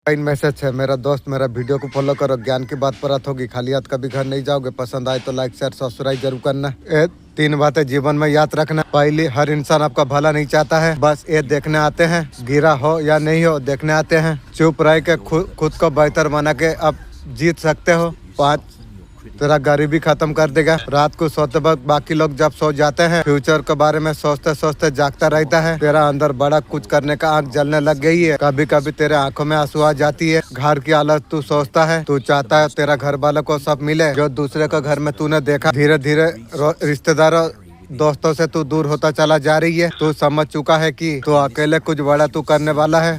इन message है मेरा दोस्त, मेरा वीडियो को फॉलो करो, ज्ञान की बात परत होगी। खाली हाथ कभी घर नहीं जाओगे। पसंद आए तो लाइक शेयर सब्सक्राइब जरूर करना। ये 3 बातें जीवन में याद रखना। पहली, हर इंसान आपका भला नहीं चाहता है, बस ये देखने आते हैं, गिरा हो या नहीं हो देखने आते हैं। चुप रह के खुद को बेहतर बना के आप जीत सकते हो। 5, तेरा गरीबी खत्म कर देगा। रात को सोते वक्त बाकी लोग जब सो जाते हैं, फ्यूचर के बारे में सोचते सोचते जागता रहता है। तेरा अंदर बड़ा कुछ करने का आँख जलने लग गई है। कभी कभी तेरे आंखों में आंसू आ जाती है। घर की हालत तू सोचता है, तू चाहता है तेरा घर वालों को सब मिले जो दूसरे के घर में तूने देखा। धीरे धीरे रिश्तेदारों दोस्तों से तू दूर होता चला जा रही है। तू समझ चुका है कि तू अकेले कुछ बड़ा तू करने वाला है।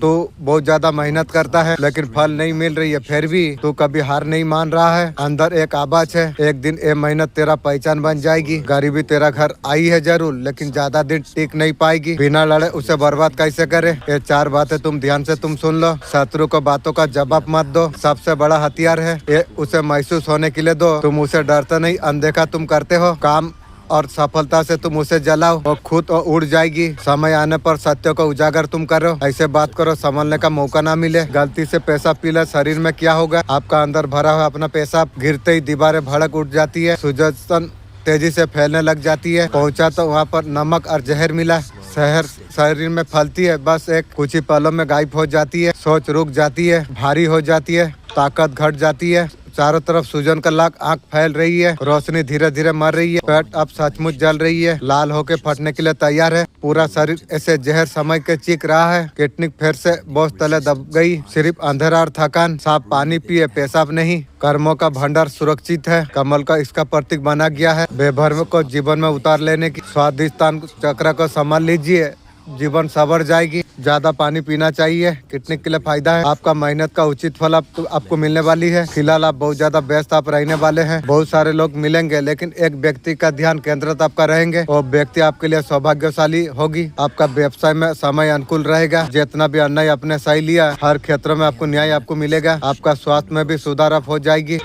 तू बहुत ज्यादा मेहनत करता है लेकिन फल नहीं मिल रही है, फिर भी तू कभी हार नहीं मान रहा है। अंदर एक आवाज है, एक दिन ये मेहनत तेरा पहचान बन जाएगी। गरीबी तेरा घर आई है जरूर, लेकिन ज्यादा दिन टिक नहीं पाएगी। बिना लड़े उसे बर्बाद कैसे करे, ये 4 बातें तुम ध्यान से तुम सुन लो। शत्रु को बातों का जवाब मत दो, सबसे बड़ा हथियार है ये, उसे महसूस होने के लिए दो। तुम उसे डरते नहीं, अनदेखा तुम करते हो। काम और सफलता से तुम उसे जलाओ और खुद उड़ जाएगी। समय आने पर सत्य को उजागर तुम करो। ऐसे बात करो संभलने का मौका ना मिले। गलती से पैसा पी ले, शरीर में क्या होगा। आपका अंदर भरा हुआ अपना पैसा गिरते ही दीवारें भड़क उठ जाती है। सुजन तेजी से फैलने लग जाती है। पहुंचा तो वहाँ पर नमक और जहर मिला। शहर शरीर में फैलती है, बस एक कुछ ही पलों में गायब हो जाती है। सोच रुक जाती है, भारी हो जाती है, ताकत घट जाती है। चारों तरफ सूजन का लाख आंख फैल रही है। रोशनी धीरे धीरे मर रही है। पेट अब सचमुच जल रही है, लाल होके फटने के लिए तैयार है। पूरा शरीर ऐसे जहर समझ के चीख रहा है। किडनी फिर से बोझ तले दब गई। सिर्फ अंधेरा और थकान। साफ पानी पिए, पेशाब नहीं। कर्मों का भंडार सुरक्षित है। कमल का इसका प्रतीक बना गया है। बेभरम को जीवन में उतार लेने की स्वादिष्टान चक्र को संभाल लीजिए, जीवन सवर जाएगी। ज्यादा पानी पीना चाहिए, किडनी के लिए फायदा है। आपका मेहनत का उचित फल आपको मिलने वाली है। फिलहाल आप बहुत ज्यादा व्यस्त आप रहने वाले हैं। बहुत सारे लोग मिलेंगे, लेकिन एक व्यक्ति का ध्यान केंद्रित आपका रहेंगे। वो व्यक्ति आपके लिए सौभाग्यशाली होगी। आपका व्यवसाय में समय अनुकूल रहेगा। जितना भी अन्याय आपने सही लिया, हर क्षेत्र में आपको न्याय आपको मिलेगा। आपका स्वास्थ्य में भी सुधार आप हो जाएगी।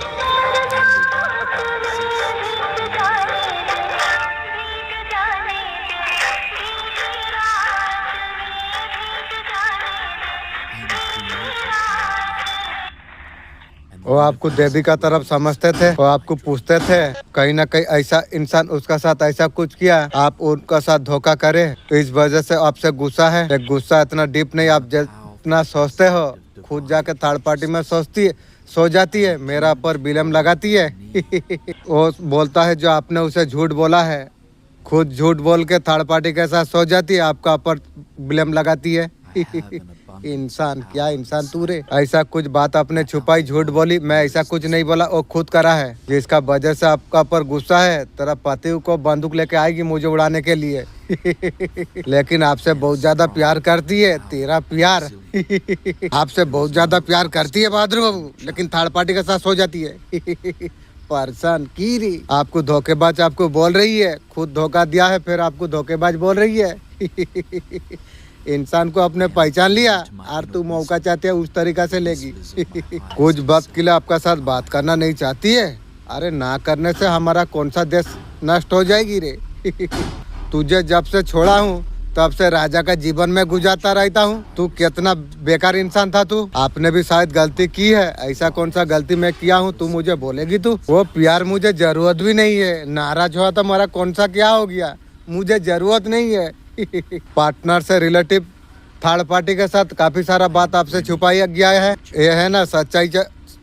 वो आपको देवी का तरफ समझते थे। वो आपको पूछते थे, कहीं ना कहीं ऐसा इंसान उसका साथ ऐसा कुछ किया, आप उनका साथ धोखा करे, तो इस वजह से आपसे गुस्सा है। एक गुस्सा इतना डीप नहीं, आप जितना सोचते हो। खुद जाके थर्ड पार्टी में सो जाती है, मेरा पर बिलम लगाती है। वो बोलता है जो आपने उसे झूठ बोला है, खुद झूठ बोल के थर्ड पार्टी के साथ सो जाती है, आपका पर ब्लेम लगाती है। इंसान, क्या इंसान तू रे। ऐसा कुछ बात आपने छुपाई, झूठ बोली, मैं ऐसा कुछ नहीं बोला, वो खुद करा है। जिसका वजह से आपका पर गुस्सा है, तेरा पति को बंदूक लेके आएगी मुझे उड़ाने के लिए। लेकिन आपसे बहुत ज्यादा प्यार करती है। तेरा प्यार आपसे बहुत ज्यादा प्यार करती है बहादुर बाबू, लेकिन थर्ड पार्टी के साथ सो जाती है। परेशान की री। आपको धोखेबाज आपको बोल रही है, खुद धोखा दिया है, फिर आपको धोखेबाज बोल रही है। इंसान को अपने पहचान लिया और तू मौका चाहते है उस तरीका से लेगी। कुछ वक्त के लिए आपका साथ बात करना नहीं चाहती है। अरे ना करने से हमारा कौन सा देश नष्ट हो जाएगी रे। तुझे जब से छोड़ा हूँ तब से राजा का जीवन में गुजारता रहता हूँ। तू कितना बेकार इंसान था तू। आपने भी शायद गलती की है। ऐसा कौन सा गलती मैं किया हूँ तू मुझे बोलेगी तू। वो प्यार मुझे जरूरत भी नहीं है। नाराज हुआ तो मेरा कौन सा क्या हो गया, मुझे जरूरत नहीं है। पार्टनर से रिलेटिव थर्ड पार्टी के साथ काफी सारा बात आपसे छुपाया गया है। ये है ना, सच्चाई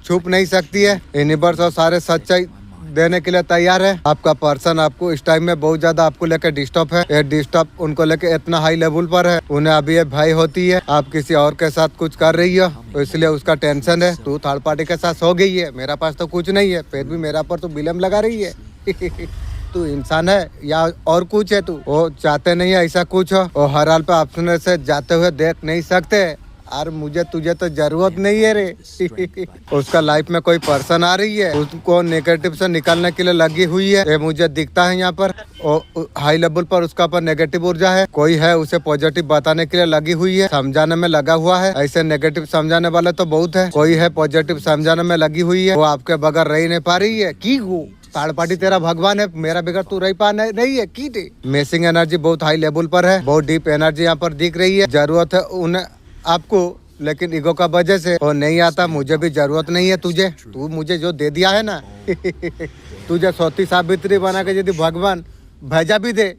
छुप नहीं सकती है। यूनिवर्स और सारे सच्चाई देने के लिए तैयार है। आपका पर्सन आपको इस टाइम में बहुत ज्यादा आपको लेकर डिस्टर्ब है। ये डिस्टर्ब उनको लेकर इतना हाई लेवल पर है, उन्हें अभी ये भय होती है आप किसी और के साथ कुछ कर रही हो, तो इसलिए उसका टेंशन है। तू थर्ड पार्टी के साथ सो गई है, मेरा पास तो कुछ नहीं है, फिर भी मेरा पर तो बिलम लगा रही है। तू इंसान है या और कुछ है तू। वो चाहते नहीं है ऐसा कुछ हो। वो हर हाल पे अपने से जाते हुए देख नहीं सकते। और मुझे तुझे तो जरूरत नहीं है रे। उसका लाइफ में कोई पर्सन आ रही है, उसको नेगेटिव से निकालने के लिए लगी हुई है। ये मुझे दिखता है यहाँ पर हाई लेवल पर उसका पर नेगेटिव ऊर्जा है। कोई है उसे पॉजिटिव बताने के लिए लगी हुई है, समझाने में लगा हुआ है। ऐसे नेगेटिव समझाने वाले तो बहुत है, कोई है पॉजिटिव समझाने में लगी हुई है। वो आपके बगैर रह नहीं पा रही है। की वो थर्ड पार्टी तेरा भगवान है, मेरा बगैर तू रह पा नहीं है की टे। मिसिंग एनर्जी बहुत हाई लेवल पर है, बहुत डीप एनर्जी यहाँ पर दिख रही है। जरूरत है उन्हें आपको लेकिन ईगो का वजह से वो नहीं आता। मुझे भी जरूरत नहीं है तुझे, तू मुझे जो दे दिया है ना तुझे सौती सावित्री बना के यदि भगवान भेजा भी दे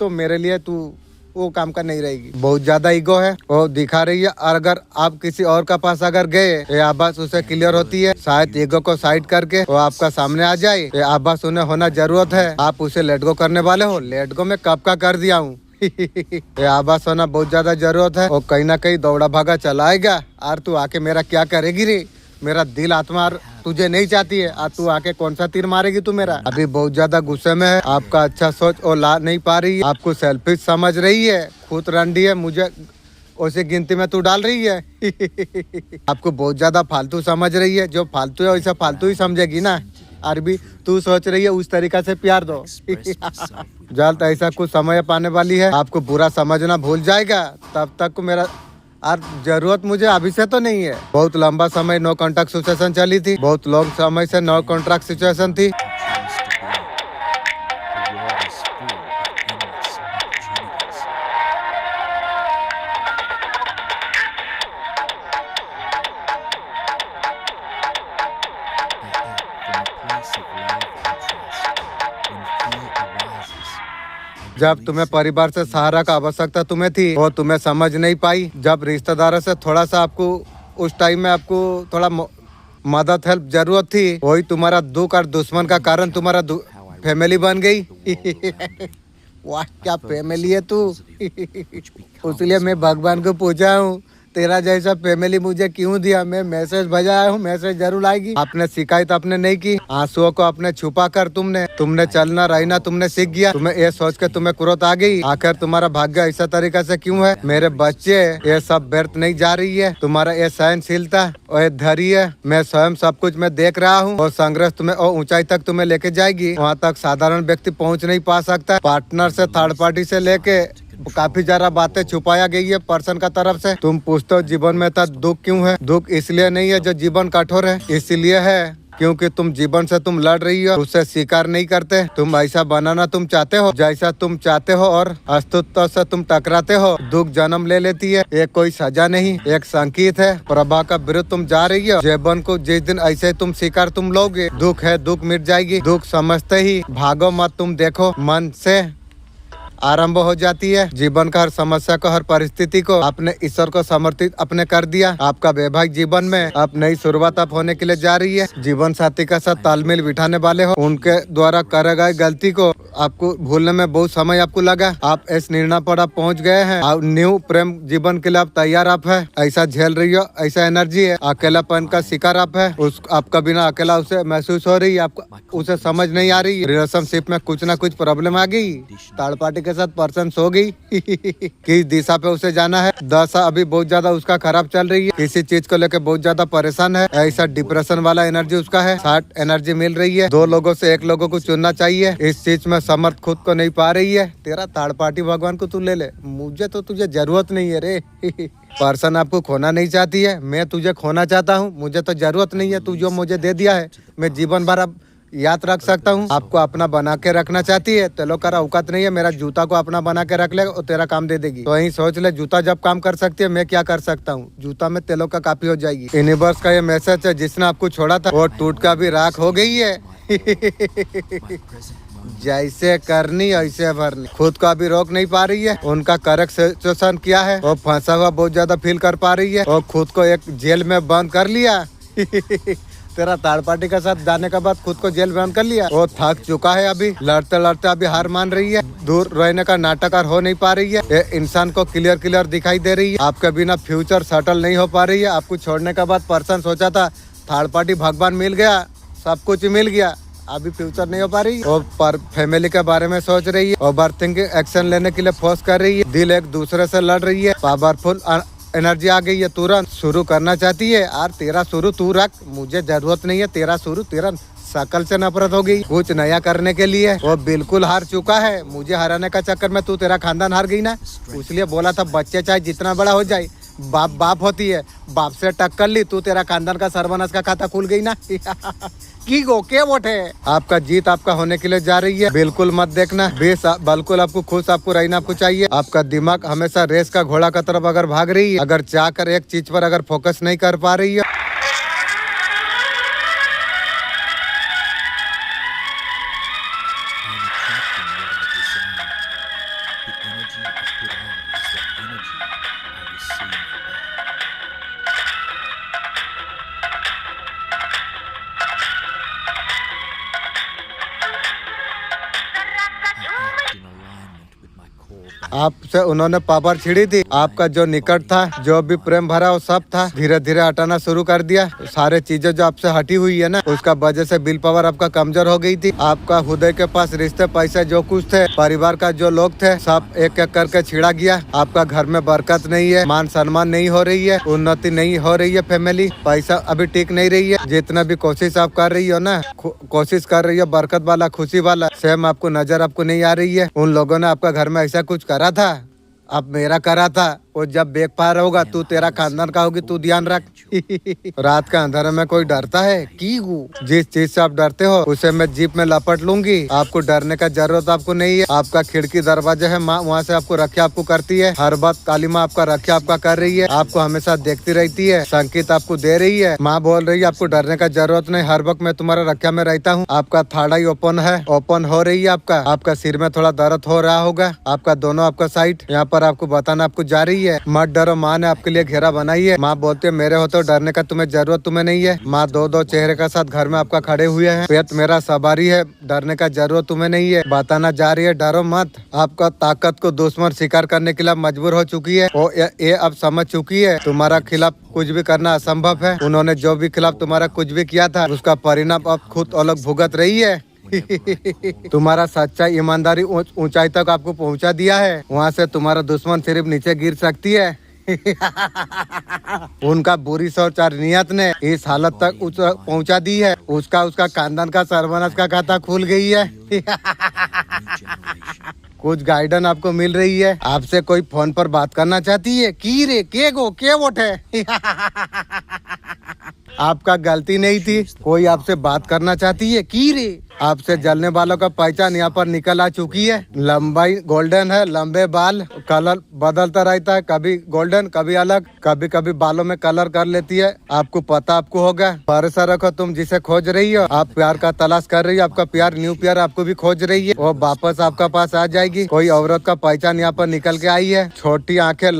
तो मेरे लिए तू वो काम का नहीं रहेगी। बहुत ज्यादा ईगो है वो दिखा रही है। और अगर आप किसी और का पास अगर गए ये आवाज उसे क्लियर होती है, शायद ईगो को साइड करके वो आपका सामने आ जाए। ये आवाज उन्हें होना जरूरत है। आप उसे लेट गो करने वाले हो, लेट गो मैं कब का कर दिया हूँ ये आवाज होना बहुत ज्यादा जरूरत है। और कहीं ना कहीं दौड़ा भागा चलाएगा। और तू आके मेरा क्या करेगी रे? मेरा दिल आत्मा तुझे नहीं चाहती है और तू आके कौन सा तीर मारेगी तू मेरा? अभी बहुत ज्यादा गुस्से में है। आपका अच्छा सोच और ला नहीं पा रही है। आपको सेल्फिश समझ रही है, खुद रंडी है, मुझे उसी गिनती में तू डाल रही है आपको बहुत ज्यादा फालतू समझ रही है। जो फालतू है वैसा फालतू ही समझेगी ना। और भी तू सोच रही है उस तरीका से प्यार दो जल्द ऐसा कुछ समय पाने वाली है। आपको बुरा समझना भूल जाएगा। तब तक मेरा और जरूरत मुझे अभी से तो नहीं है। बहुत लंबा समय नो कॉन्ट्रैक्ट सिचुएशन चली थी। बहुत लॉन्ग समय से नो कॉन्ट्रैक्ट सिचुएशन थी। जब तुम्हें परिवार से सहारा का आवश्यकता तुम्हें थी वो तुम्हें समझ नहीं पाई। जब रिश्तेदारों से थोड़ा सा आपको उस टाइम में आपको थोड़ा मदद हेल्प जरूरत थी, वही तुम्हारा दुख और दुश्मन का कारण तुम्हारा फैमिली बन गई वाह क्या फैमिली है तू इसलिए मैं भगवान को पूछा हूँ तेरा जैसा फैमिली मुझे क्यों दिया। मैं मैसेज भेजाया हूँ, मैसेज जरूर आएगी। आपने शिकायत आपने नहीं की, आंसुओं को आपने छुपा कर तुमने चलना रहना तुमने सीख गया। तुम्हें ये सोच के तुम्हें क्रोध आ गई। आखिर तुम्हारा भाग्य ऐसा तरीका से क्यों है? मेरे बच्चे ये सब व्यर्थ नहीं जा रही है। तुम्हारा ये सहनशीलता और ये धैर्य मैं स्वयं सब कुछ मैं देख रहा हूँ। और संघर्ष तुम्हें और ऊंचाई तक तुम्हें लेके जाएगी। वहाँ तक साधारण व्यक्ति पहुँच नहीं पा सकता। पार्टनर से थर्ड पार्टी से लेके काफी ज्यादा बातें छुपाया गई है पर्सन का तरफ से। तुम पूछते हो जीवन में इतना दुख क्यों है? दुख इसलिए नहीं है जो जीवन कठोर है, इसलिए है क्योंकि तुम जीवन से तुम लड़ रही हो, उससे स्वीकार नहीं करते। तुम ऐसा बनाना तुम चाहते हो जैसा तुम चाहते हो और अस्तित्व से तुम टकराते हो। दुख जन्म ले लेती है, एक कोई सजा नहीं, एक संकेत है। प्रभा का विरुद्ध तुम जा रही हो। जीवन को जिस दिन ऐसे तुम स्वीकार तुम लोगे, दुख है दुख मिट जाएगी। दुख समझते ही भागो मत, तुम देखो मन से आरंभ हो जाती है। जीवन का हर समस्या को हर परिस्थिति को आपने ईश्वर को समर्पित अपने कर दिया। आपका वैवाहिक जीवन में अब नई शुरुआत आप होने के लिए जा रही है। जीवन साथी का साथ तालमेल बिठाने वाले हो, उनके द्वारा करे गए गलती को आपको भूलने में बहुत समय आपको लगा। आप इस निर्णय पर आप पहुंच गए हैं। आप न्यू प्रेम जीवन के लिए आप तैयार आप है। ऐसा झेल रही हो, ऐसा एनर्जी है, अकेलापन का शिकार आप है। उस आपका बिना अकेला उसे महसूस हो रही है, आपको उसे समझ नहीं आ रही। रिलेशनशिप में कुछ ना कुछ प्रॉब्लम आ गई। थर्ड पार्टी के साथ पर्सन सो गई किस दिशा पे उसे जाना है। दशा अभी बहुत ज्यादा उसका खराब चल रही है। किसी चीज को लेकर बहुत ज्यादा परेशान है। ऐसा डिप्रेशन वाला एनर्जी उसका है। शार्ट एनर्जी मिल रही है। दो लोगों से एक लोगों को चुनना चाहिए। इस चीज में समर्थ खुद को नहीं पा रही है। तेरा थर्ड पार्टी भगवान को तू ले ले, मुझे तो तुझे जरूरत नहीं है रे पर्सन आपको खोना नहीं चाहती है, मैं तुझे खोना चाहता हूँ। मुझे तो जरूरत नहीं है, तू जो मुझे दे दिया है मैं जीवन भर अब याद रख सकता हूँ। आपको अपना बना के रखना चाहती है, तेलो का औकात नहीं है। मेरा जूता को अपना बना के रख ले और तेरा काम दे देगी। तो यही सोच ले, जूता जब काम कर सकती है मैं क्या कर सकता हूँ? जूता में तेलों का काफी हो जाएगी। यूनिवर्स का ये मैसेज है, जिसने आपको छोड़ा था वो टूट का भी राख हो गई है जैसे करनी ऐसे भरनी। खुद को अभी रोक नहीं पा रही है। उनका करेक्ट सिचुएशन क्या है, वो फंसा हुआ बहुत ज्यादा फील कर पा रही है। और खुद को एक जेल में बंद कर लिया तेरा थर्ड पार्टी के साथ जाने के बाद खुद को जेल बंद कर लिया। वो थक चुका है, अभी लड़ते लड़ते अभी हार मान रही है। दूर रहने का नाटक हो नहीं पा रही है। ये इंसान को क्लियर दिखाई दे रही है। आपके बिना फ्यूचर सेटल नहीं हो पा रही है। आपको छोड़ने के बाद पर्सन सोचा था थर्ड पार्टी भगवान मिल गया, सब कुछ मिल गया, अभी फ्यूचर नहीं हो पा रही। और पर फैमिली के बारे में सोच रही है। और बर्थिंग एक्शन लेने के लिए फोर्स कर रही है। दिल एक दूसरे से लड़ रही है। पावरफुल एनर्जी आ गई है, तुरंत शुरू करना चाहती है। और तेरा शुरू तू रख, मुझे जरूरत नहीं है तेरा शुरू। तेरा शकल से नफरत हो गई कुछ नया करने के लिए। वो बिल्कुल हार चुका है। मुझे हराने का चक्कर में तू तेरा खानदान हार गई ना, इसलिए बोला था बच्चे चाहे जितना बड़ा हो जाए बाप बाप होती है, बाप से टक्कर ली तू, तेरा खानदान का सर्वनाश का खाता खुल गई ना। की गो के वोट है, आपका जीत आपका होने के लिए जा रही है। बिल्कुल मत देखना, बिल्कुल आपको खुश आपको रहना आपको चाहिए। आपका दिमाग हमेशा रेस का घोड़ा की तरफ अगर भाग रही है, अगर चाहकर एक चीज पर अगर फोकस नहीं कर पा रही है, आपसे उन्होंने पावर छिड़ी थी। आपका जो निकट था, जो भी प्रेम भरा वो सब था, धीरे धीरे हटाना शुरू कर दिया। सारे चीजें जो आपसे हटी हुई है ना, उसका वजह से बिल पावर आपका कमजोर हो गई थी। आपका हृदय के पास रिश्ते पैसे जो कुछ थे, परिवार का जो लोग थे, सब एक एक करके छिड़ा गया। आपका घर में बरकत नहीं है, मान सम्मान नहीं हो रही है, उन्नति नहीं हो रही है, फैमिली पैसा अभी टिक नहीं रही है। जितना भी कोशिश आप कर रही हो ना, कोशिश कर रही हो बरकत वाला, खुशी वाला, सेम आपको नजर आपको नहीं आ रही है। उन लोगों ने आपका घर में ऐसा कुछ करा था, अब मेरा करा था, वो जब बेग पार होगा तू, तेरा खानदान का होगी, तू ध्यान रख। रात का अंधेरे में कोई डरता है की जिस चीज से आप डरते हो उसे मैं जीप में लपट लूंगी। आपको डरने का जरूरत आपको नहीं है। आपका खिड़की दरवाजा है, माँ वहाँ से आपको रक्षा आपको करती है। हर बात काली माँ आपका रक्षा आपका कर रही है, आपको हमेशा देखती रहती है, संकेत आपको दे रही है। माँ बोल रही है आपको डरने का जरूरत नहीं, हर वक्त मैं तुम्हारा रक्षा में रहता हूँ। आपका थाड़ा ही ओपन है, ओपन हो रही है। आपका सिर में थोड़ा दर्द हो रहा होगा, आपका दोनों आपका साइड यहाँ पर आपको बताना आपको जा रही है। मत डरो, माँ ने आपके लिए घेरा बनाई है। माँ बोलती है मेरे हो तो डरने का तुम्हें जरूरत तुम्हें नहीं है। माँ दो चेहरे के साथ घर में आपका खड़े हुए हैं। पेट मेरा सवारी है, डरने का जरूरत तुम्हें नहीं है। बताना जा रही है डरो मत। आपका ताकत को दुश्मन शिकार करने के लिए मजबूर हो चुकी है। वो ये अब समझ चुकी है तुम्हारा खिलाफ कुछ भी करना असंभव है। उन्होंने जो भी खिलाफ तुम्हारा कुछ भी किया था, उसका परिणाम अब खुद अलग भुगत रही है। तुम्हारा सच्चाई ईमानदारी ऊंचाई तक आपको पहुंचा दिया है, वहाँ से तुम्हारा दुश्मन सिर्फ नीचे गिर सकती है। उनका बुरी सोच और नियत ने इस हालत तक पहुंचा दी है, उसका खानदान का सर्वनाश का खाता खुल गई है। कुछ गाइडेंस आपको मिल रही है। आपसे कोई फोन पर बात करना चाहती है की रे के गो के वोट है। आपका गलती नहीं थी, कोई आपसे बात करना चाहती है की रे। आपसे जलने वालों का पहचान यहाँ पर निकल आ चुकी है। लंबाई गोल्डन है, लंबे बाल, कलर बदलता रहता है, कभी गोल्डन कभी अलग, कभी कभी बालों में कलर कर लेती है। आपको पता आपको होगा। भरोसा रखो, तुम जिसे खोज रही हो, आप प्यार का तलाश कर रही हो, आपका प्यार न्यू प्यार आपको भी खोज रही है, वो वापस आपका पास आ जाएगी। कोई औरत का पहचान यहाँ पर निकल के आई है। छोटी आंखें,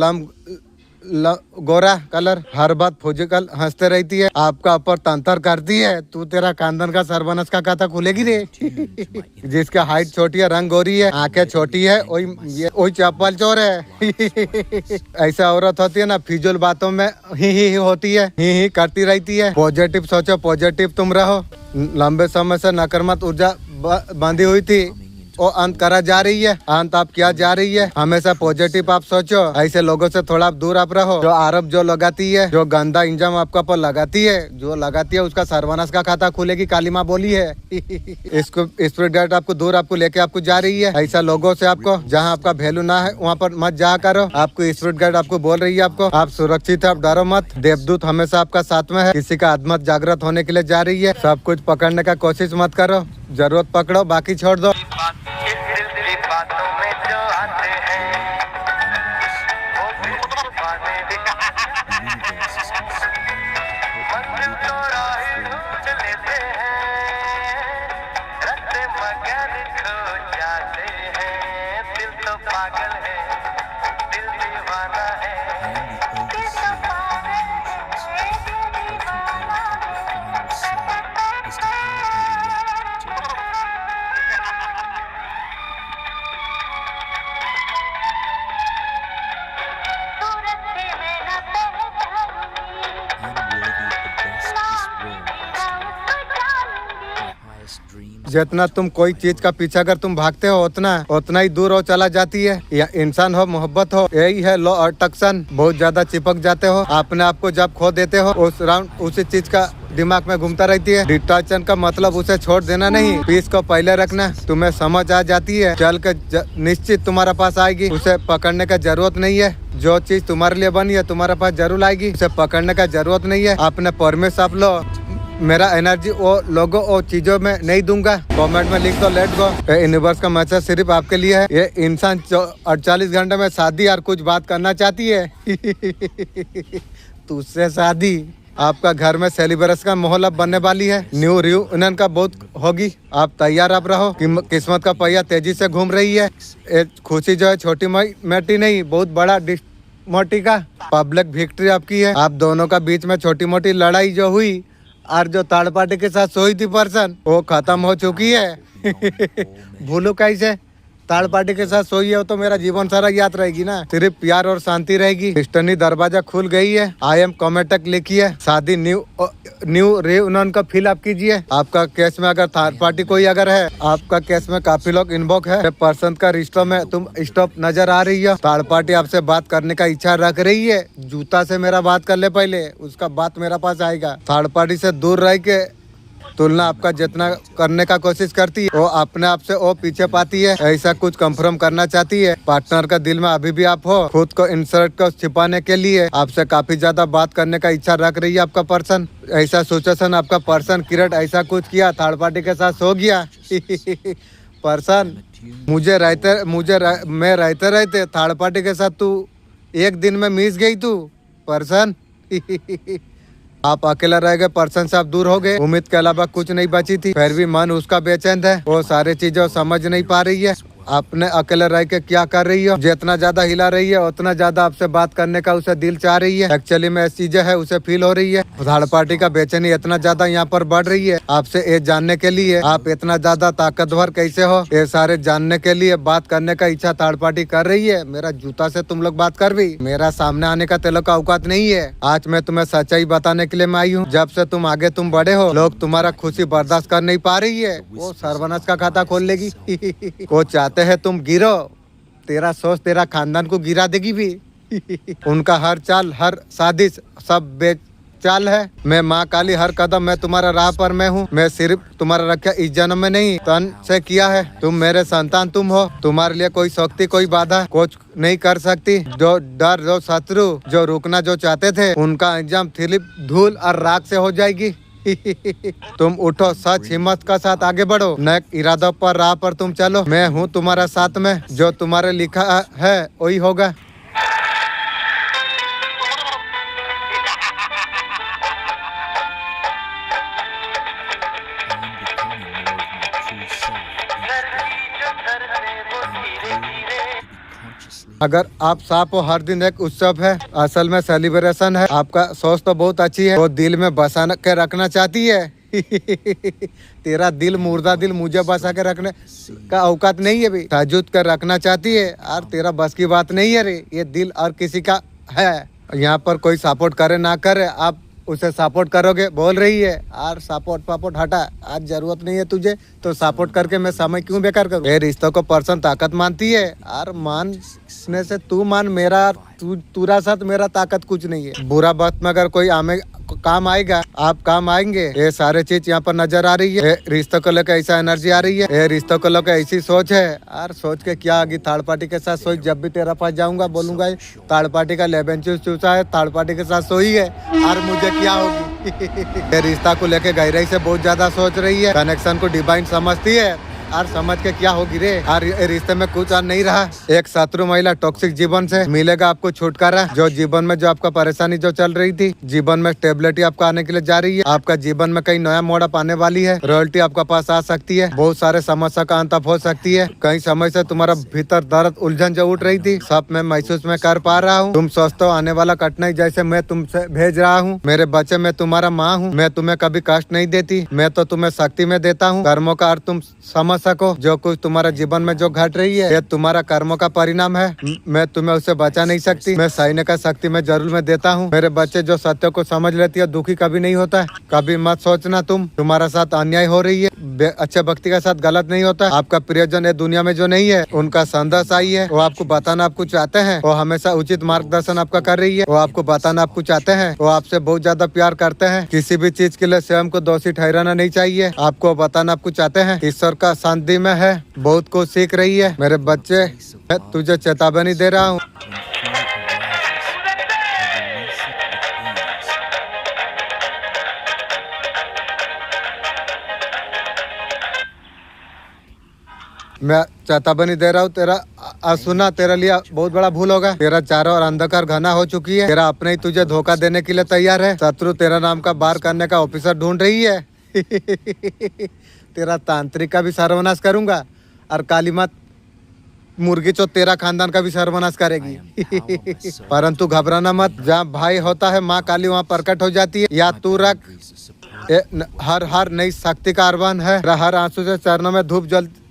गोरा कलर, हर बात फिजिकल, हंसते रहती है, आपका ऊपर तंतर करती है। तू तेरा खानदान का सर्वनाश का खाता खुलेगी रे। जिसका हाइट छोटी है, रंग गोरी है, आंखें छोटी है, वही चप्पल चोर है। ऐसा औरत होती है ना, फिजूल बातों में ही होती है, ही करती रहती है। पॉजिटिव सोचो, पॉजिटिव तुम रहो। लंबे समय से नकारात्मक ऊर्जा बंधी हुई थी, वो अंत करा जा रही है। अंत आप क्या जा रही है। हमेशा पॉजिटिव आप सोचो, ऐसे लोगों से थोड़ा दूर आप रहो। जो आरोप जो लगाती है, जो गंदा इंजाम आपका पर लगाती है, जो लगाती है, उसका सर्वनाश का खाता खुलेगी, काली माँ बोली है। इसको स्पिरिट गाइड आपको दूर आपको लेके आपको जा रही है। ऐसा लोगों से आपको, जहाँ आपका वैल्यू ना है वहाँ पर मत जा करो। आपको स्पिरिट गाइड आपको बोल रही है, आपको आप सुरक्षित है, आप डरो मत। देवदूत हमेशा आपका साथ में है। किसी का आत्मा जागृत होने के लिए जा रही है। सब कुछ पकड़ने का कोशिश मत करो, जरूरत पकड़ो, बाकी छोड़ दो। बातों में जो आते हैं मंजिल तो राह ढूंढ लेते हैं, रास्ते मगर खो जाते हैं। दिल तो पागल है, दिल दीवाना है, दिल तो पागल है, दिल दीवाना है। जितना तुम कोई चीज का पीछा अगर तुम भागते हो उतना ही दूर हो चला जाती है। या इंसान हो, मोहब्बत हो, यही है लॉ अट्रैक्शन। बहुत ज्यादा चिपक जाते हो, अपने आप को जब खो देते हो उस राउंड उसी चीज का दिमाग में घूमता रहती है। डिस्ट्रैक्शन का मतलब उसे छोड़ देना नहीं, पीस को पहले रखना। तुम्हें समझ आ जाती है, चल के निश्चित तुम्हारे पास आएगी, उसे पकड़ने का जरूरत नहीं है। जो चीज तुम्हारे लिए बनी है तुम्हारे पास जरूर आएगी, उसे पकड़ने का जरूरत नहीं है। अपने परमिश आप लो, मेरा एनर्जी वो लोगों और चीजों में नहीं दूंगा। कमेंट में लिख दो लेट गो। यूनिवर्स का मैसेज सिर्फ आपके लिए है। ये इंसान 48 घंटे में शादी और कुछ बात करना चाहती है तुझसे शादी। आपका घर में सेलिब्रेशन का माहौल अब बनने वाली है। न्यू रियूनियन का बहुत होगी, आप तैयार आप रहो। किस्मत का पहिया तेजी से घूम रही है। खुशी जो है छोटी मोटी नहीं, बहुत बड़ा मोटी का पब्लिक विक्ट्री आपकी है। आप दोनों का बीच में छोटी मोटी लड़ाई जो हुई और जो थर्ड पार्टी के साथ सोई थी पर्सन, वो खत्म हो चुकी है भूलो कैसे? थर्ड पार्टी के साथ सोई है तो मेरा जीवन सारा याद रहेगी ना। सिर्फ प्यार और शांति रहेगी। डिस्टनी दरवाजा खुल गई है। आई एम कॉमेटक लिखी है। शादी न्यू रियूनियन का फील आप कीजिए। आपका केस में अगर थर्ड पार्टी कोई अगर है, आपका केस में काफी लोग इन्वॉल्व है। पर्सन का रिश्तों में तुम स्टॉप नजर आ रही है। थर्ड पार्टी आपसे बात करने का इच्छा रख रही है। जूता से मेरा बात कर ले पहले, उसका बात मेरा पास आएगा। थर्ड पार्टी से दूर रह के तुलना आपका जितना करने का कोशिश करती है, वो अपने आप से वो पीछे पाती है। ऐसा कुछ कंफर्म करना चाहती है। पार्टनर का दिल में अभी भी आप हो। खुद को इंसर्ट को छिपाने के लिए आपसे काफी ज्यादा बात करने का इच्छा रख रही है आपका पर्सन। ऐसा सिचुएशन आपका पर्सन किरण ऐसा कुछ किया, थर्ड पार्टी के साथ सो गया पर्सन मैं रहते रहते थर्ड पार्टी के साथ तू एक दिन में मिस गई तू पर्सन आप अकेला रह गए, पर्सन से आप दूर हो गए। उम्मीद के अलावा कुछ नहीं बची थी, फिर भी मन उसका बेचैन है। वो सारी चीजें समझ नहीं पा रही है। आपने अकेले रह के क्या कर रही हो? जितना ज्यादा हिला रही है उतना ज्यादा आपसे बात करने का उसे दिल चाह रही है। एक्चुअली में ऐसी चीजें है उसे फील हो रही है। थर्ड पार्टी का बेचैनी इतना ज्यादा यहाँ पर बढ़ रही है आपसे ये जानने के लिए आप इतना ज्यादा ताकतवर कैसे हो, ये सारे जानने के लिए बात करने का इच्छा थर्ड पार्टी कर रही है। मेरा जूता से तुम लोग बात कर भी, मेरा सामने आने का तेलों का औकात नहीं है। आज मैं तुम्हें सच्चाई बताने के लिए मैं आई हूँ। जब से तुम आगे तुम बड़े हो, लोग तुम्हारा खुशी बर्दाश्त कर नहीं पा रही है। वो सर्वनाश का खाता खोल लेगी वो चाहते है तुम गिरो, तेरा सोच तेरा खानदान को गिरा देगी भी उनका हर चाल हर साजिश सब बेचाल है। मैं माँ काली हर कदम मैं तुम्हारा राह पर मैं हूँ। मैं सिर्फ तुम्हारा रक्षा इस जन्म में नहीं तन से किया है। तुम मेरे संतान तुम हो। तुम्हारे लिए कोई शक्ति कोई बाधा कुछ नहीं कर सकती। जो डर जो शत्रु जो रुकना जो चाहते थे उनका अंजाम थिलिप धूल और राख से हो जाएगी तुम उठो, सच हिम्मत का साथ आगे बढ़ो, नए इरादों पर राह पर तुम चलो। मैं हूँ तुम्हारा साथ में, जो तुम्हारे लिखा है वही होगा। अगर आप सांप हो, हर दिन एक उत्सव है, असल में सेलिब्रेशन है। आपका सोच तो बहुत अच्छी है, वो दिल में बसा के रखना चाहती है तेरा दिल मुर्दा दिल मुझे बसा के रखने का औकात नहीं है भी, ताजुद कर रखना चाहती है और तेरा बस की बात नहीं है रे। ये दिल और किसी का है। यहाँ पर कोई सपोर्ट करे ना करे, आप उसे सपोर्ट करोगे बोल रही है। और सपोर्ट हटा, आज जरूरत नहीं है तुझे तो सपोर्ट करके मैं समय क्यों बेकार करूँ? ये रिश्तों को पर्सन ताकत मानती है और मानने से तू मान, मेरा तुरा साथ मेरा ताकत कुछ नहीं है। बुरा वक्त में अगर कोई काम आएगा, आप काम आएंगे। ये सारे चीज यहाँ पर नजर आ रही है। रिश्तों को लेकर ऐसा एनर्जी आ रही है। ये रिश्तों को लेकर ऐसी सोच है और सोच के क्या आगे थर्ड पार्टी के साथ सोच। जब भी तेरा पास जाऊंगा बोलूंगा थर्ड पार्टी का लेबन चूसा है, थर्ड पार्टी के साथ सोई है और मुझे क्या होगी ये रिश्ता को लेकर गहराई से बहुत ज्यादा सोच रही है। कनेक्शन को डिवाइन समझती है और समझ के क्या होगी रे। और रिश्ते में कुछ और नहीं रहा। एक शत्रु महिला टॉक्सिक जीवन से मिलेगा आपको छुटकारा। जो जीवन में जो आपका परेशानी जो चल रही थी, जीवन में स्टेबिलिटी आपका आने के लिए जा रही है। आपका जीवन में कई नया मोड़ आने वाली है। रॉयल्टी आपका पास आ सकती है। बहुत सारे समस्या का अंत हो सकती है। कई समय से तुम्हारा भीतर दर्द उलझन जो उठ रही थी, सब मैं महसूस में कर पा रहा हूँ। तुम सोचते हो आने वाला कठिनाई जैसे मैं तुमसे भेज रहा हूँ। मेरे बच्चे, मैं तुम्हारा माँ हूँ। मैं तुम्हें कभी कष्ट नहीं देती। मैं तो तुम्हें शक्ति में देता हूँ। कर्मों का अर्थ तुम समझ सको। जो कुछ तुम्हारे जीवन में जो घट रही है, ये तुम्हारा कर्मों का परिणाम है। मैं तुम्हें उससे बचा नहीं सकती। मैं सहने का शक्ति मैं जरूर मैं देता हूँ। मेरे बच्चे जो सत्य को समझ लेती है, दुखी कभी नहीं होता है। कभी मत सोचना तुम्हारा साथ अन्याय हो रही है। अच्छे व्यक्ति के साथ गलत नहीं होता। आपका प्रियजन ये दुनिया में जो नहीं है, उनका संदेश आई है, वो आपको बताना आपको चाहते हैं, वो हमेशा उचित मार्गदर्शन आपका कर रही है, वो आपको बताना आपको चाहते हैं, वो आपसे बहुत ज्यादा प्यार करते हैं। किसी भी चीज के लिए स्वयं को दोषी ठहराना नहीं चाहिए। आपको बताना आपको चाहते हैं, ईश्वर का शांति में है, बहुत कुछ सीख रही है। मेरे बच्चे, मैं तुझे चेतावनी दे रहा हूँ। मैं चेतावनी दे रहा हूँ, तेरा सुना, तेरे लिए बहुत बड़ा भूल होगा। तेरा चारों ओर अंधकार घना हो चुकी है। तेरा अपने ही तुझे धोखा देने के लिए तैयार है। शत्रु तेरा नाम का बार करने का ऑफिसर ढूंढ रही है। तेरा तांत्रिक का भी सर्वनाश करूंगा और काली माँ मुर्गी चो तेरा खानदान का भी सर्वनाश करेगी। परंतु घबराना मत, जहाँ भाई होता है माँ काली वहाँ प्रकट हो जाती है। या तू रख, हर नई शक्ति का आह्वान है। हर आंसू से चरणों में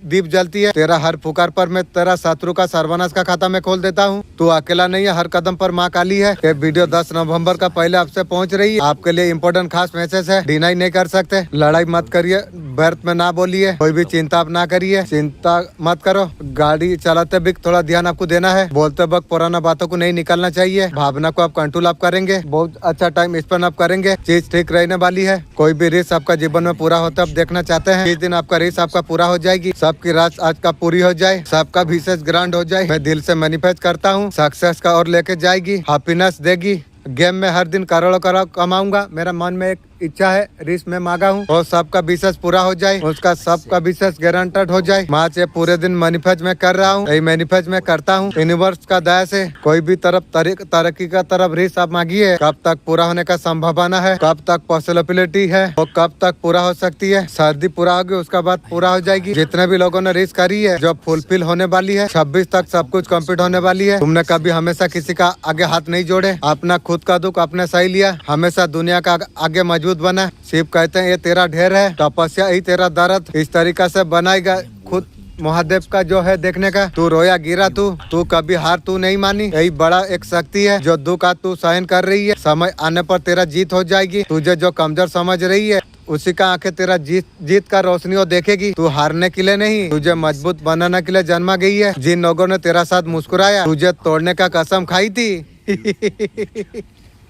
दीप जलती है। तेरा हर पुकार पर मैं तेरा शत्रु का सर्वनाश का खाता में खोल देता हूँ। तू अकेला नहीं है, हर कदम पर माँ काली है। ये वीडियो 10 नवंबर का पहले आपसे पहुँच रही है। आपके लिए इम्पोर्टेंट खास मैसेज है, डिनाई नहीं कर सकते। लड़ाई मत करिए, व्यर्थ में ना बोलिए, कोई भी चिंता आप ना करिए, चिंता मत करो। गाड़ी चलाते भी थोड़ा ध्यान आपको देना है। बोलते वक्त पुराना बातों को नहीं निकालना चाहिए। भावना को आप कंट्रोल आप करेंगे, बहुत अच्छा टाइम स्पेंड आप करेंगे। चीज ठीक रहने वाली है। कोई भी रेस आपका जीवन में पूरा होता आप देखना चाहते हैं, इस दिन आपका रेस आपका पूरा हो जाएगी। सबकी रात आज का पूरी हो जाए, सबका विशेष ग्रांड हो जाए। मैं दिल से मैनिफेस्ट करता हूँ, सक्सेस का और लेके जाएगी, हैप्पीनेस देगी। गेम में हर दिन करोड़ों करोड़ कमाऊंगा। मेरा मन में एक इच्छा है, रिस में मांगा हूँ और सबका विशेष पूरा हो जाए, उसका सबका विशेष गारंटेड हो जाए। मार्च ये पूरे दिन मैनिफेस्ट में कर रहा हूँ, यही मैनिफेस्ट में करता हूँ। यूनिवर्स का दया से कोई भी तरफ तरक्की का तरफ रिस आप मांगिए, कब तक पूरा होने का संभावना है, कब तक पॉसिबिलिटी है और कब तक पूरा हो सकती है। सर्दी पूरा होगी, उसका बाद पूरा हो जाएगी। जितने भी लोगों ने रिस करी है, जो फुलफिल होने वाली है, 26 तक सब कुछ कम्प्लीट होने वाली है। तुमने कभी हमेशा किसी का आगे हाथ नहीं जोड़े, अपना खुद का दुख अपने सही लिया, हमेशा दुनिया का आगे मजबूत बना। शिव कहते हैं ये तेरा ढेर है, तपस्या ही तेरा दर्द। इस तरीका से बनाएगा खुद महादेव का जो है देखने का। तू रोया गिरा, तू कभी हार तू नहीं मानी। यही बड़ा एक शक्ति है जो दुख का तू सहन कर रही है। समय आने पर तेरा जीत हो जाएगी। तुझे जो कमजोर समझ रही है, उसी का आंखें तेरा जीत का रोशनी वो देखेगी। तू हारने के लिए नहीं, तुझे मजबूत बनाने के लिए जन्मा गई है। जिन लोगों ने तेरा साथ मुस्कुराया, तुझे तोड़ने का कसम खाई थी।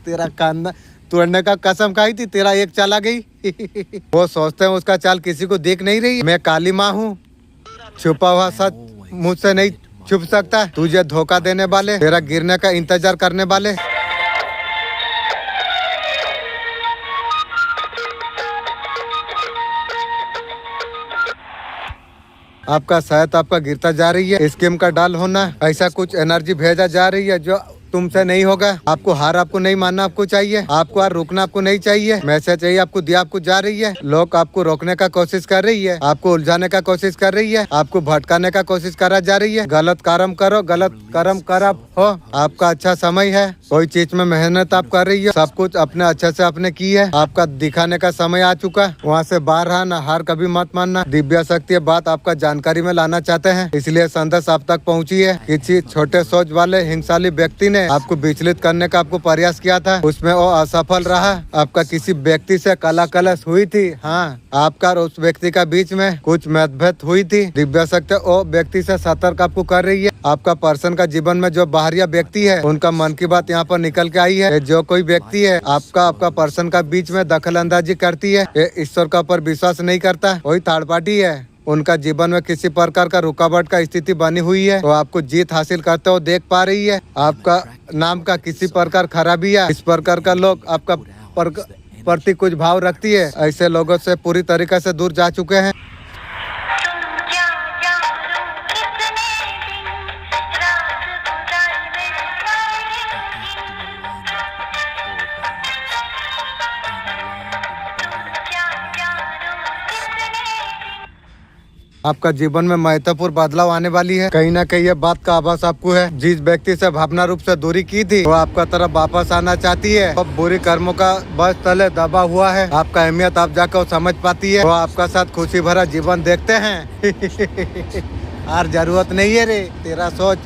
तेरा कांदा तोड़ने का कसम खाई थी, तेरा एक चाल आ गई। वो सोचते हैं उसका चाल किसी को देख नहीं रही। मैं काली माँ हूँ, छुपा हुआ सच मुझसे नहीं छुप सकता। तुझे धोखा देने वाले, तेरा गिरने का इंतजार करने वाले, आपका शायद आपका गिरता जा रही है। स्कीम का डाल होना, ऐसा कुछ एनर्जी भेजा जा रही है जो तुमसे नहीं होगा। आपको हार आपको नहीं मानना आपको चाहिए, आपको हार रुकना आपको नहीं चाहिए। मैसेज चाहिए आपको दिया आपको जा रही है। लोग आपको रोकने का कोशिश कर रही है, आपको उलझाने का कोशिश कर रही है, आपको भटकाने का कोशिश करा जा रही है। गलत कर्म करो, गलत कर्म कर हो। आपका अच्छा समय है, कोई चीज में मेहनत आप कर रही है, सब कुछ अपने अच्छे से आपने की है। आपका दिखाने का समय आ चुका, वहाँ से बाहर आना, हार कभी मत मानना। दिव्य शक्ति बात आपका जानकारी में लाना चाहते हैं, इसलिए संदेश आप तक पहुँची है। किसी छोटे सोच वाले हिंसाली व्यक्ति ने आपको विचलित करने का आपको प्रयास किया था, उसमें वो असफल रहा। आपका किसी व्यक्ति से कला कलश हुई थी। हाँ, आपका और उस व्यक्ति का बीच में कुछ मतभेद हुई थी। दिव्य शक्ति वो व्यक्ति से सतर्क आपको कर रही है। आपका पर्सन का जीवन में जो बाहरिया व्यक्ति है, उनका मन की बात यहाँ पर निकल के आई है। जो कोई व्यक्ति है आपका पर्सन का बीच में दखल अंदाजी करती है, ये ईश्वर का ऊपर विश्वास नहीं करता, वही थर्ड पार्टी है। उनका जीवन में किसी प्रकार का रुकावट का स्थिति बनी हुई है, वो आपको जीत हासिल करते हो देख पा रही है। आपका नाम का किसी प्रकार खराबी है, इस प्रकार का लोग आपका प्रति कुछ भाव रखती है, ऐसे लोगों से पूरी तरीके से दूर जा चुके हैं। आपका जीवन में महत्वपूर्ण बदलाव आने वाली है। कहीं ना कहीं ये बात का आभास आपको है। जिस व्यक्ति से भावना रूप से दूरी की थी, वो आपका तरफ वापस आना चाहती है। अब बुरी कर्मों का बस तले दबा हुआ है। आपका अहमियत आप जाकर समझ पाती है। वो आपका साथ खुशी भरा जीवन देखते हैं। और जरूरत नहीं है रे, तेरा सोच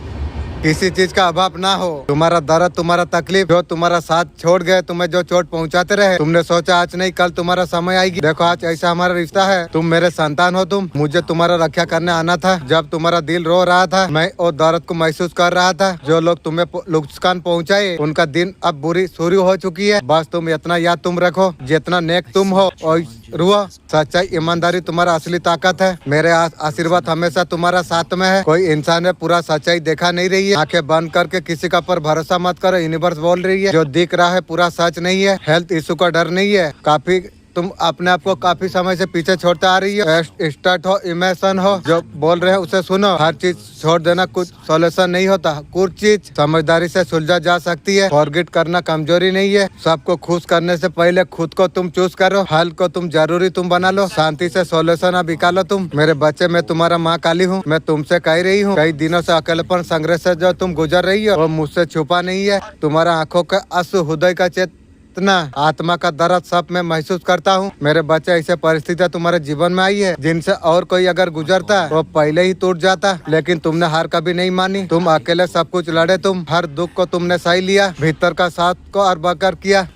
किसी चीज का अभाव ना हो। तुम्हारा दर्द, तुम्हारा तकलीफ, जो तुम्हारा साथ छोड़ गए, तुम्हें जो चोट पहुंचाते रहे, तुमने सोचा आज नहीं कल तुम्हारा समय आएगी। देखो आज ऐसा हमारा रिश्ता है, तुम मेरे संतान हो, तुम मुझे तुम्हारा रक्षा करने आना था। जब तुम्हारा दिल रो रहा था, मैं वो दर्द को महसूस कर रहा था। जो लोग तुम्हें नुकसान पहुँचाए उनका दिन अब बुरी शुरू हो चुकी है। बस तुम इतना याद तुम रखो, जितना नेक तुम हो और रुआ, सच्चाई ईमानदारी तुम्हारा असली ताकत है। मेरे आशीर्वाद हमेशा तुम्हारा साथ में है। कोई इंसान है पूरा सच्चाई देखा नहीं रही है। आंखें बंद करके किसी का पर भरोसा मत करो। यूनिवर्स बोल रही है जो दिख रहा है पूरा सच नहीं है। हेल्थ इशू का डर नहीं है। काफी तुम अपने आप को काफी समय से पीछे छोड़ते आ रही है। स्टार्ट हो, इमोशन हो, जो बोल रहे हैं उसे सुनो। हर चीज छोड़ देना कुछ सॉल्यूशन नहीं होता। कुछ चीज समझदारी से सुलझा जा सकती है। फॉरगेट करना कमजोरी नहीं है। सबको खुश करने से पहले खुद को तुम चूज करो। हल को तुम जरूरी तुम बना लो। शांति से सॉल्यूशन अब निकालो तुम। मेरे बच्चे, मैं तुम्हारा माँ काली हूँ। मैं तुमसे कह रही हूँ, कई दिनों से अकेलेपन संघर्ष से जो तुम गुजर रही हो वो मुझसे छुपा नहीं है। तुम्हारा आंखों का आंसू, हृदय का चेतना, आत्मा का दर्द सब मैं महसूस करता हूँ। मेरे बच्चे, ऐसे परिस्थितियाँ तुम्हारे जीवन में आई है जिनसे और कोई अगर गुजरता वो पहले ही टूट जाता, लेकिन तुमने हार कभी नहीं मानी। तुम अकेले सब कुछ लड़े, तुम हर दुख को तुमने सही लिया, भीतर का साथ को और बकर किया।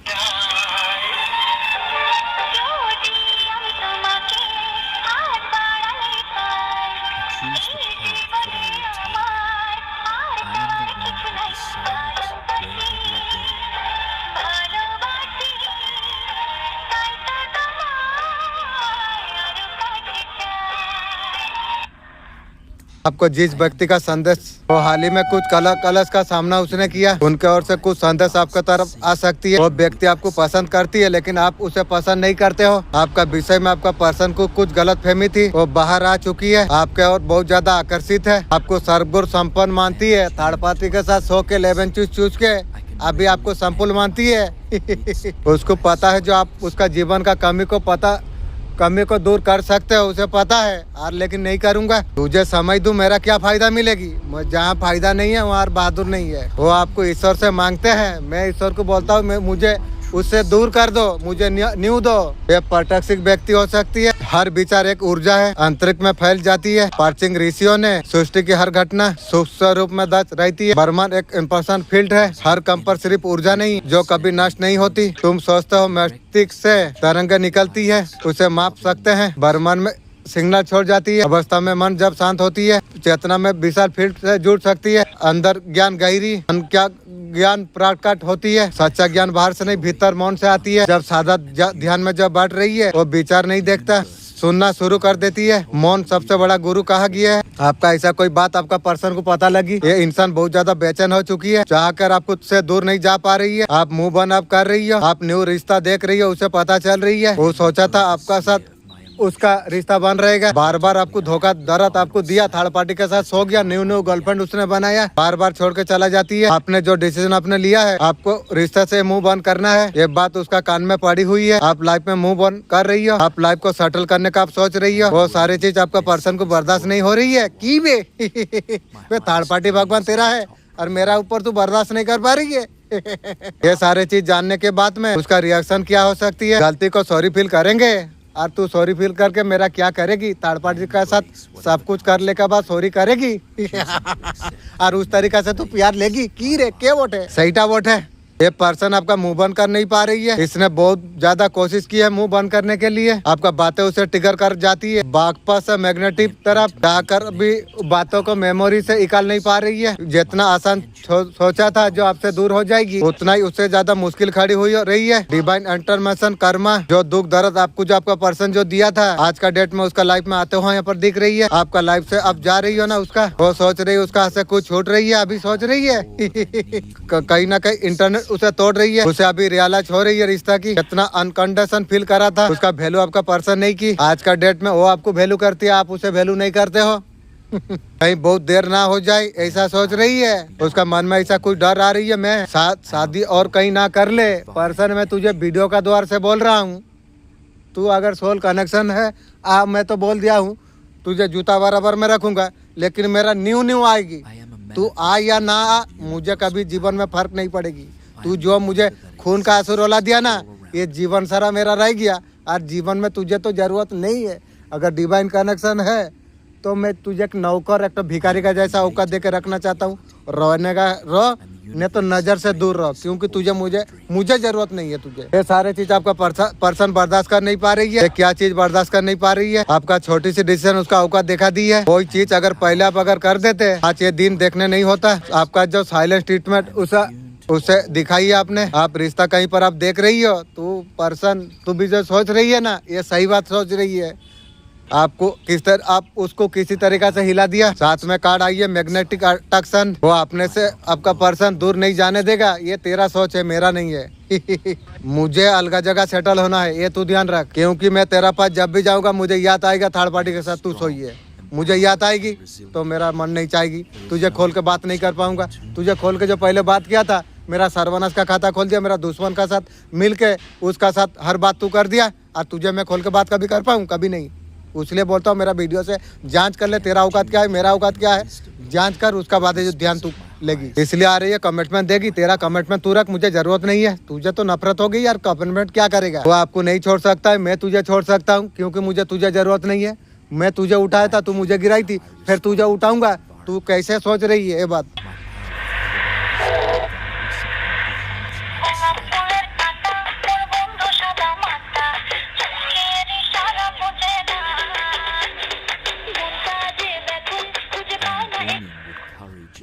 आपको जिस व्यक्ति का संदेश वो हाल ही में कुछ कलश का सामना उसने किया, उनके ओर से कुछ संदेश आपके तरफ आ सकती है। वो व्यक्ति आपको पसंद करती है लेकिन आप उसे पसंद नहीं करते हो। आपका विषय में आपका पर्सन को कुछ गलत फहमी थी, वो बाहर आ चुकी है। आपके ओर बहुत ज्यादा आकर्षित है, आपको सर्वगुण संपन्न मानती है। थर्ड पार्टी के साथ सो के 11 चूज के अभी आपको संपूर्ण मानती है। उसको पता है जो आप उसका जीवन का कमी को दूर कर सकते हो, उसे पता है। और लेकिन नहीं करूंगा, तुझे समझ दूं मेरा क्या फायदा मिलेगी। जहाँ फायदा नहीं है वहाँ बहादुर नहीं है। वो आपको ईश्वर से मांगते हैं, मैं ईश्वर को बोलता हूँ मुझे उससे दूर कर दो, मुझे न्यू दो। ये टॉक्सिक व्यक्ति हो सकती है। हर विचार एक ऊर्जा है, अंतरिक्ष में फैल जाती है। प्राचीन ऋषियों ने सृष्टि की हर घटना सूक्ष्म रूप में दर्ज रहती है। ब्रह्मांड एक इंपल्सन फील्ड है। हर कम पर सिर्फ ऊर्जा नहीं जो कभी नष्ट नहीं होती। तुम सोचते हो मस्तिष्क से तरंग निकलती है, उसे माप सकते हैं। ब्रह्मांड में सिग्नल छोड़ जाती है। अवस्था में मन जब शांत होती है, चेतना में विशाल फील्ड से जुड़ सकती है। अंदर ज्ञान गहरी, क्या ज्ञान प्रकट होती है। सच्चा ज्ञान बाहर से नहीं भीतर मौन से आती है। जब सादा ध्यान में जब बढ़ रही है वो विचार नहीं देखता, सुनना शुरू कर देती है। मौन सबसे बड़ा गुरु कहा गया है। आपका ऐसा कोई बात आपका पर्सन को पता लगी, ये इंसान बहुत ज्यादा बेचैन हो चुकी है, चाहकर आप उससे दूर नहीं जा पा रही है। आप मुंह बंद आप कर रही हो, आप न्यू रिश्ता देख रही हो, उसे पता चल रही है। वो सोचा था आपका साथ उसका रिश्ता बन रहेगा, बार बार आपको धोखा दर्द आपको दिया। थर्ड पार्टी के साथ सो गया, न्यू गर्लफ्रेंड उसने बनाया, बार बार छोड़ के चला जाती है। आपने जो डिसीजन आपने लिया है, आपको रिश्ते से मुंह बंद करना है, ये बात उसका कान में पड़ी हुई है। आप लाइफ में मुंह बंद कर रही हो, आप लाइफ को सेटल करने का आप सोच रही हो। वो सारी चीज आपका पर्सन को बर्दाश्त नहीं हो रही है की बे। थर्ड पार्टी भगवान तेरा है और मेरा ऊपर तू बर्दाश्त नहीं कर पा रही है। ये सारे चीज जानने के बाद में उसका रिएक्शन क्या हो सकती है। गलती को सॉरी फील करेंगे और तू सॉरी फील करके मेरा क्या करेगी। थर्ड पार्टी के साथ सब कुछ कर ले के बाद सॉरी करेगी। और उस तरीका से तू प्यार लेगी की रे, क्या वोट है, सहीटा वोट है। ये पर्सन आपका मुंह बंद कर नहीं पा रही है। इसने बहुत ज्यादा कोशिश की है मुंह बंद करने के लिए। आपका बातें उसे ट्रिगर कर जाती है, वापस से मैग्नेटिक तरफ जाकर भी बातों को मेमोरी से निकाल नहीं पा रही है। जितना आसान सोचा था जो आपसे दूर हो जाएगी, उतना ही उससे ज्यादा मुश्किल खड़ी हुई रही है। डिवाइन इंटरमेशन कर्मा, जो दुख दर्द आपको जो आपका पर्सन जो दिया था, आज का डेट में उसका लाइफ में आते हुए यहाँ पर दिख रही है। आपका लाइफ से अब जा रही हो ना उसका, वो सोच रही है उसका हाथ से कुछ छूट रही है, अभी सोच रही है। कहीं ना कहीं इंटरनेट उसे तोड़ रही है। उसे अभी रियलाइज हो रही है रिश्ता की कितना अनकंडीशन फील करा था, उसका वैल्यू आपका पर्सन नहीं की। आज का डेट में वो आपको वैल्यू करती है, आप उसे वैल्यू नहीं करते हो। कहीं बहुत देर ना हो जाए ऐसा सोच रही है। उसका मन में ऐसा कुछ डर आ रही है, मैं शादी और कहीं ना कर ले। पर्सन मैं तुझे वीडियो का द्वार से बोल रहा हूँ, तू अगर सोल कनेक्शन है मैं तो बोल दिया हूँ तुझे जूता बराबर में रखूंगा, लेकिन मेरा न्यू आएगी। तू आ या ना आ, मुझे कभी जीवन में फर्क नहीं पड़ेगी। तू जो मुझे खून का आंसू रोला दिया ना, ये जीवन सारा मेरा रह गया और जीवन में तुझे तो जरूरत नहीं है। अगर डिवाइन कनेक्शन है तो मैं तुझे एक नौकर, एक तो भिखारी का जैसा औकात दे के रखना चाहता हूँ। रहने का रह, नहीं तो नजर से दूर रहो, क्योंकि तुझे मुझे जरूरत नहीं है तुझे। ये सारे चीज आपका पर्सन बर्दाश्त कर नहीं पा रही है। क्या चीज बर्दाश्त कर नहीं पा रही है? आपका छोटी सी डिसीजन उसका औकात दिखा दी है। कोई चीज अगर पहले आप अगर कर देते, आज ये दिन देखने नहीं होता। आपका जो साइलेंट ट्रीटमेंट उसे दिखाई आपने। आप रिश्ता कहीं पर आप देख रही हो, तू भी जो सोच रही है ना, ये सही बात सोच रही है। आपको आप उसको किसी तरीका से हिला दिया। साथ में कार्ड आई है मैग्नेटिक अट्रैक्शन, वो अपने से आपका पर्सन दूर नहीं जाने देगा। ये तेरा सोच है, मेरा नहीं है। मुझे अलग जगह सेटल होना है, ये तू ध्यान रख। क्योंकि मैं तेरा पास जब भी जाऊंगा मुझे याद आएगा थर्ड पार्टी के साथ तू सोई है। मुझे याद आएगी तो मेरा मन नहीं चाहेगी। तुझे खोल के बात नहीं कर पाऊंगा। तुझे खोल के जो पहले बात किया था, मेरा सर्वनाश का खाता खोल दिया, मेरा दुश्मन का साथ मिलके उसका साथ हर बात तू कर दिया। और तुझे मैं खोल के बात कभी कर पाऊँ? कभी नहीं। इसलिए बोलता हूँ मेरा वीडियो से जांच कर ले, तेरा औकात क्या है, मेरा औकात क्या है, जांच कर, उसका बाद जो ध्यान तू लेगी। इसलिए आ रही है कमिटमेंट देगी। तेरा कमिटमेंट तू रख, मुझे जरूरत नहीं है। तुझे तो नफरत हो गई यार, कमिटमेंट क्या करेगा? वो आपको नहीं छोड़ सकता है, मैं तुझे छोड़ सकता हूँ, क्योंकि मुझे तुझे जरूरत नहीं है। मैं तुझे उठाया था, तू मुझे गिराई थी, फिर तुझे उठाऊंगा। तू कैसे सोच रही है ये बात?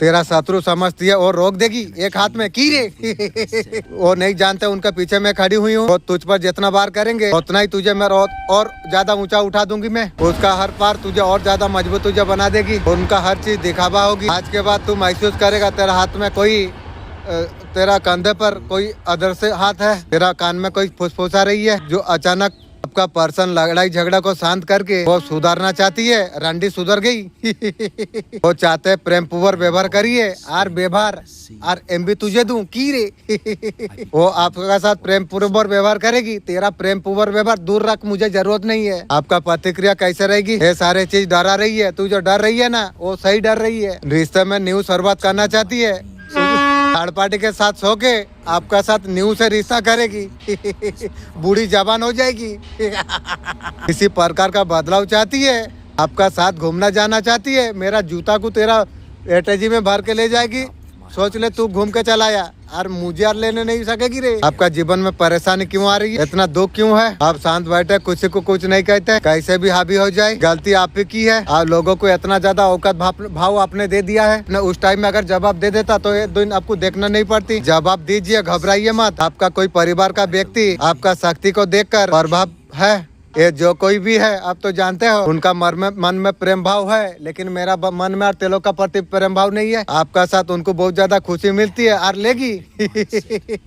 तेरा शत्रु समझती है और रोक देगी एक हाथ में की रे। वो नहीं जानते उनके पीछे मैं खड़ी हुई हूँ। तुझ पर जितना बार करेंगे उतना ही तुझे मैं और ज्यादा ऊंचा उठा दूंगी। मैं उसका हर पार तुझे और ज्यादा मजबूत तुझे बना देगी। उनका हर चीज दिखावा होगी। आज के बाद तू महसूस करेगा तेरा हाथ में कोई, तेरा कंधे पर कोई अदृश्य हाथ है, तेरा कान में कोई फुसफुसा रही है। जो अचानक आपका पर्सन लड़ाई झगड़ा को शांत करके वो सुधारना चाहती है। रंडी सुधर गई। वो चाहते प्रेम पूर्वक व्यवहार करिए, आर व्यवहार आर एमबी तुझे दूं की रे। वो आपका साथ प्रेम पूर्वक व्यवहार करेगी। तेरा प्रेम पूर्वक व्यवहार दूर रख, मुझे जरूरत नहीं है। आपका प्रतिक्रिया कैसे रहेगी? ये सारे चीज डरा रही है। तू जो डर रही है ना, वो सही डर रही है। रिश्ते में न्यू शुरुआत करना चाहती है। थर्ड पार्टी के साथ सो के आपका साथ न्यू से रिश्ता करेगी। बूढ़ी जवान हो जाएगी। किसी प्रकार का बदलाव चाहती है। आपका साथ घूमना जाना चाहती है। मेरा जूता को तेरा एटजी में भर के ले जाएगी। सोच ले तू घूम के चलाया और मुझे यार लेने नहीं सकेगी रे। आपका जीवन में परेशानी क्यों आ रही है? इतना दुख क्यों है? आप शांत बैठे, किसी को कुछ नहीं कहते, कैसे भी हावी हो जाए। गलती आप ही की है। आप लोगों को इतना ज्यादा औकात भाव आपने दे दिया है न। उस टाइम में अगर जवाब दे देता तो ये दिन आपको देखना नहीं पड़ती। जवाब दीजिए, घबराइए मत। आपका कोई परिवार का व्यक्ति आपका शक्ति को देखकर प्रभाव है। ये जो कोई भी है आप तो जानते हो, उनका मन में प्रेम भाव है, लेकिन मेरा मन में और तेलों का प्रति प्रेम भाव नहीं है। आपका साथ उनको बहुत ज्यादा खुशी मिलती है और लेगी।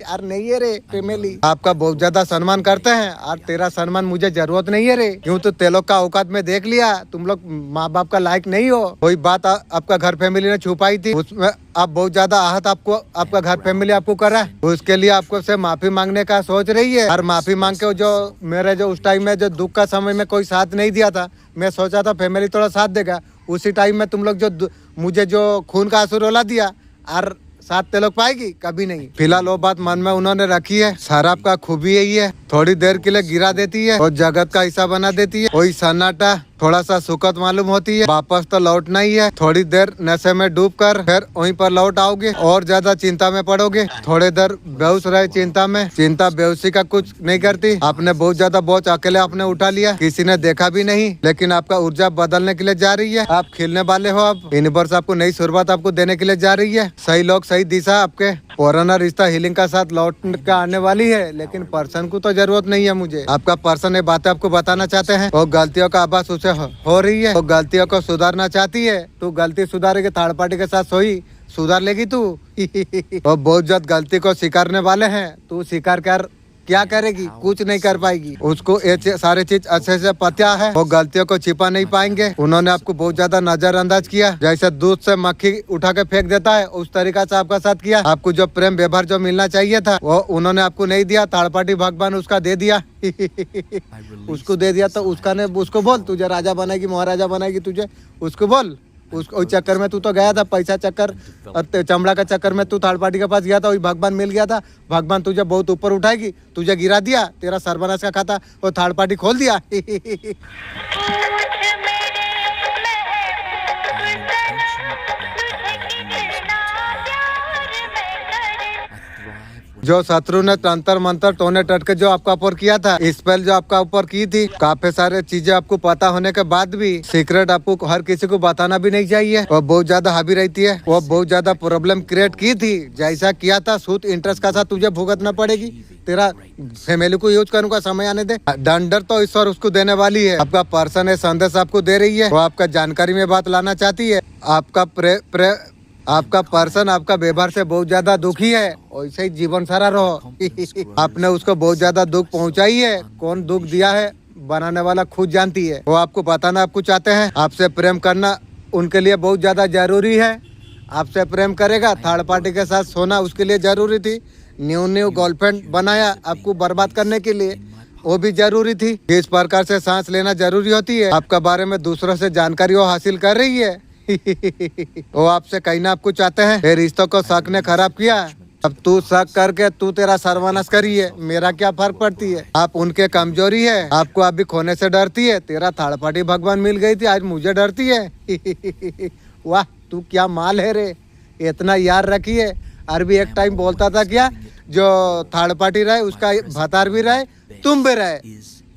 और नहीं है रे फैमिली, आपका बहुत ज्यादा सम्मान करते हैं और तेरा सम्मान मुझे जरूरत नहीं है रे। क्यों? तो तेलों का औकात में देख लिया, तुम लोग माँ बाप का लायक नहीं हो। कोई बात आपका घर फैमिली ने छुपाई थी, उसमें आप बहुत ज्यादा आहत आपको आपका घर फैमिली आपको कर रहा है। उसके लिए आपको से माफी मांगने का सोच रही है। और माफी मांग के जो मेरे जो उस टाइम में जो दुख का समय में कोई साथ नहीं दिया था, मैं सोचा था फैमिली थोड़ा साथ देगा। उसी टाइम में तुम लोग जो मुझे जो खून का आंसू रोला दिया और साथ ते लोग पाएगी, कभी नहीं। फिलहाल वो बात मन में उन्होंने रखी है। शराब का खूबी यही है, थोड़ी देर के लिए गिरा देती है और जगत का हिस्सा बना देती है। वही सन्नाटा थोड़ा सा सुखद मालूम होती है। वापस तो लौटना ही है। थोड़ी देर नशे में डूब कर फिर वहीं पर लौट आओगे और ज्यादा चिंता में पड़ोगे। थोड़ी देर बेहोश रहे चिंता में। चिंता बेहोशी का कुछ नहीं करती। आपने बहुत ज्यादा बोझ अकेले आपने उठा लिया, किसी ने देखा भी नहीं। लेकिन आपका ऊर्जा बदलने के लिए जा रही है। आप खिलने वाले हो। अब यूनिवर्स आपको नई शुरुआत आपको देने के लिए जा रही है। सही लोग, सही दिशा, आपके पुराना रिश्ता हीलिंग का साथ लौट कर आने वाली है। लेकिन पर्सन को तो जरूरत नहीं है मुझे। आपका पर्सन ये बातें आपको बताना चाहते हैं। वो गलतियों का आभास उसे हो रही है। वो गलतियों को सुधारना चाहती है। तू गलती सुधारेगी, थर्ड पार्टी के साथ सोई सुधार लेगी तू। वो बहुत जल्द गलती को स्वीकारने वाले हैं। तू स्वीकार कर, क्या करेगी? कुछ नहीं कर पाएगी। उसको ये सारी चीज अच्छे से पता है। वो गलतियों को छिपा नहीं पाएंगे। उन्होंने आपको बहुत ज्यादा नजरअंदाज किया। जैसे दूध से मक्खी उठा के फेंक देता है, उस तरीका से आपका साथ किया। आपको जो प्रेम व्यवहार जो मिलना चाहिए था वो उन्होंने आपको नहीं दिया। थर्ड पार्टी भगवान उसका दे दिया। उसको दे दिया तो उसको बोल तुझे राजा बनाएगी, महाराजा बनाएगी तुझे। उसको बोल। उसको चक्कर में तू तो गया था, पैसा चक्कर और चमड़ा का चक्कर में तू थर्ड पार्टी के पास गया था। वही भगवान मिल गया था। भगवान तुझे बहुत ऊपर उठाएगी, तुझे गिरा दिया, तेरा सर्वनाश का खाता वो थर्ड पार्टी खोल दिया। जो शत्रु ने तंत्र मंत्र टोने टटके जो आपका ऊपर किया था, स्पेल जो आपका ऊपर की थी, काफी सारे चीजें आपको पता होने के बाद भी सीक्रेट आपको हर किसी को बताना भी नहीं चाहिए। वो बहुत ज्यादा हावी रहती है, वो बहुत ज्यादा प्रॉब्लम क्रिएट की थी। जैसा किया था सूद इंटरेस्ट का साथ तुझे भुगतना पड़ेगी। तेरा फैमिली को यूज करने का समय आने दे। दंडर तो ईश्वर उसको देने वाली है। आपका पर्सन है संदेश आपको दे रही है, वो आपका जानकारी में बात लाना चाहती है। आपका पर्सन आपका व्यवहार से बहुत ज्यादा दुखी है, वैसे ही जीवन सारा रहो। आपने उसको बहुत ज्यादा दुख पहुंचाई है। कौन दुख दिया है बनाने वाला खुद जानती है। वो आपको बताना आपको चाहते हैं। आपसे प्रेम करना उनके लिए बहुत ज्यादा जरूरी है। आपसे प्रेम करेगा, थर्ड पार्टी के साथ सोना उसके लिए जरूरी थी। न्यू गर्लफ्रेंड बनाया आपको बर्बाद करने के लिए, वो भी जरूरी थी। किस प्रकार से सांस लेना जरूरी होती है, आपका बारे में दूसरों से जानकारी वो हासिल कर रही है। वो आपसे कहना आपको चाहते हैं ये रिश्तों को शक ने खराब किया। अब तू शक करके तू तेरा सर्वनाश करी है, मेरा क्या फर्क पड़ती है। आप उनके कमजोरी है, आपको अभी खोने से डरती है। तेरा थर्ड पार्टी भगवान मिल गई थी, आज मुझे डरती है। वाह तू क्या माल है रे, इतना याद रखिए। अरबी एक टाइम बोलता था क्या, जो थर्ड पार्टी रहे उसका भतार भी रहे तुम भी रहे।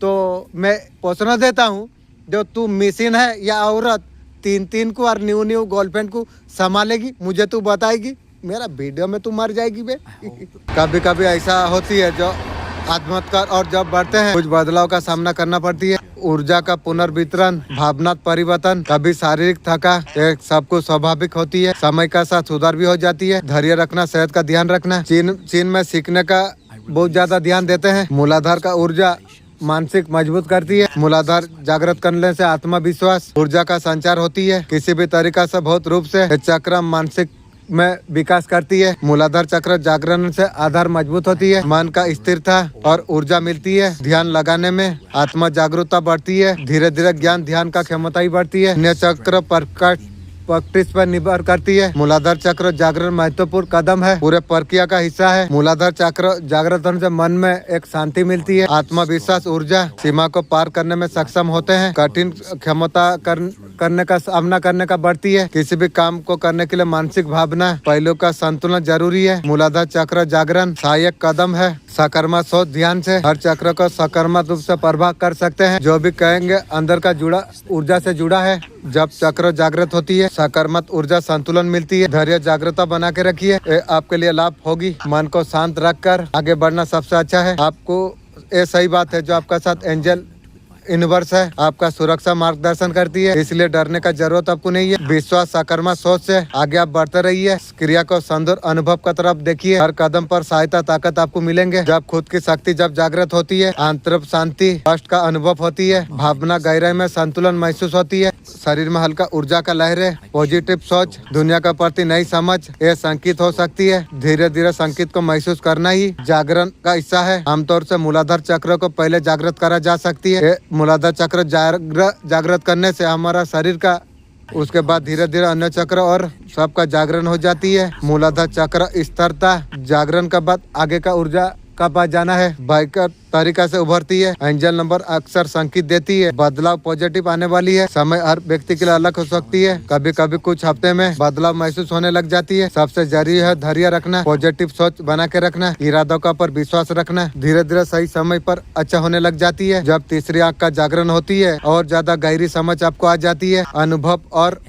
तो मैं पूछना देता हूँ, जो तू मिसिन है या औरत, तीन को और न्यू गर्लफ्रेंड को संभालेगी, मुझे तू बताएगी, मेरा वीडियो में तू मर जाएगी बे। कभी कभी ऐसा होती है जो आत्महत्या और जब बढ़ते हैं कुछ बदलाव का सामना करना पड़ती है। ऊर्जा का पुनर्वितरण, भावनात्मक परिवर्तन, कभी शारीरिक थका, ये सब कुछ स्वाभाविक होती है। समय का साथ सुधार भी हो जाती है। धैर्य रखना, सेहत का ध्यान रखना। चीन में सीखने का बहुत ज्यादा ध्यान देते हैं। मूलाधार का ऊर्जा मानसिक मजबूत करती है। मूलाधार जागृत करने से आत्मविश्वास ऊर्जा का संचार होती है। किसी भी तरीका से बहुत रूप से चक्र मानसिक में विकास करती है। मूलाधार चक्र जागरण से आधार मजबूत होती है। मन का स्थिरता और ऊर्जा मिलती है। ध्यान लगाने में आत्म जागरूकता बढ़ती है। धीरे धीरे ज्ञान ध्यान का क्षमता ही बढ़ती है। अन्य चक्र प्रैक्टिस पर निर्भर करती है। मूलाधार चक्र जागरण महत्वपूर्ण कदम है, पूरे प्रक्रिया का हिस्सा है। मूलाधार चक्र जागृत होने से मन में एक शांति मिलती है। आत्मविश्वास ऊर्जा सीमा को पार करने में सक्षम होते हैं। कठिन क्षमता करने का सामना करने का बढ़ती है। किसी भी काम को करने के लिए मानसिक भावना पहलू का संतुलन जरूरी है। मूलाधार चक्र जागरण सहायक कदम है। सकारात्मक सोच ध्यान से हर चक्र को सकारात्मक रूप से प्रभाव कर सकते हैं। जो भी कहेंगे अंदर का जुड़ा ऊर्जा से जुड़ा है। जब चक्र जागृत होती है सकारात्मक ऊर्जा संतुलन मिलती है। धैर्य जागृतता बना के रखिए, आपके लिए लाभ होगी। मन को शांत रखकर आगे बढ़ना सबसे अच्छा है। आपको ये सही बात है, जो आपका साथ एंजल यूनिवर्स है, आपका सुरक्षा मार्गदर्शन करती है, इसलिए डरने का जरूरत आपको नहीं है। विश्वास सकारात्मक सोच से आगे आप बढ़ते रहिए। क्रिया को सुंदर अनुभव का तरफ देखिए। हर कदम पर सहायता ताकत आपको मिलेंगे। जब खुद की शक्ति जब जागृत होती है, आंतरिक शांति कष्ट का अनुभव होती है। भावना गहराई में संतुलन महसूस होती है। शरीर में हल्का ऊर्जा का लहरें, पॉजिटिव सोच, दुनिया का प्रति नई समझ, ये संकेत हो सकती है। धीरे धीरे संकेत को महसूस करना ही जागरण का हिस्सा है। आमतौर से मूलाधार चक्र को पहले जागृत करा जा सकती है। मूलाधार चक्र जागृत करने से हमारा शरीर का, उसके बाद धीरे धीरे अन्य चक्र और सबका जागरण हो जाती है। मूलाधार चक्र स्थिरता जागरण का बाद आगे का ऊर्जा का पास जाना है, भयंकर तरीका से उभरती है। एंजल नंबर अक्सर संकेत देती है बदलाव पॉजिटिव आने वाली है। समय हर व्यक्ति के लिए अलग हो सकती है। कभी कभी कुछ हफ्ते में बदलाव महसूस होने लग जाती है। सबसे जरूरी है धैर्य रखना, पॉजिटिव सोच बना के रखना, इरादों का पर विश्वास रखना। धीरे धीरे सही समय पर अच्छा होने लग जाती है। जब तीसरी आंख का जागरण होती है और ज्यादा गहरी समझ आपको आ जाती है। अनुभव और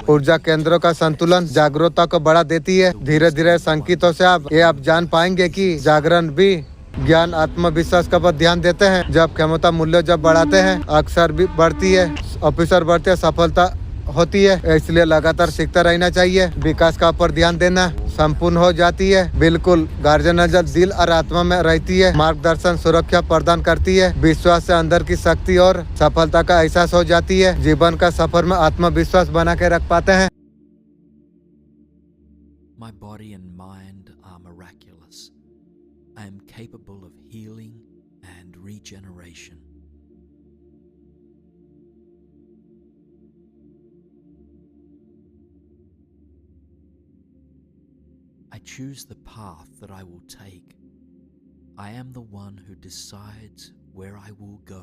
ऊर्जा केंद्रों का संतुलन जागरूकता को बढ़ा देती है। धीरे धीरे संकेतों से आप जान पाएंगे कि जागरण भी ज्ञान आत्मविश्वास का पर ध्यान देते हैं। जब क्षमता मूल्य जब बढ़ाते हैं अक्सर भी बढ़ती है, ऑफिसर बढ़ते हैं, सफलता होती है। इसलिए लगातार सीखता रहना चाहिए। विकास का ऊपर ध्यान देना संपूर्ण हो जाती है। बिल्कुल गार्जियन नजर दिल और आत्मा में रहती है। मार्गदर्शन सुरक्षा प्रदान करती है। विश्वास से अंदर की शक्ति और सफलता का एहसास हो जाती है। जीवन का सफर में आत्मविश्वास बना के रख पाते हैं। My body and mind are miraculous. I am capable of healing and regeneration. I choose the path that I will take. I am the one who decides where I will go.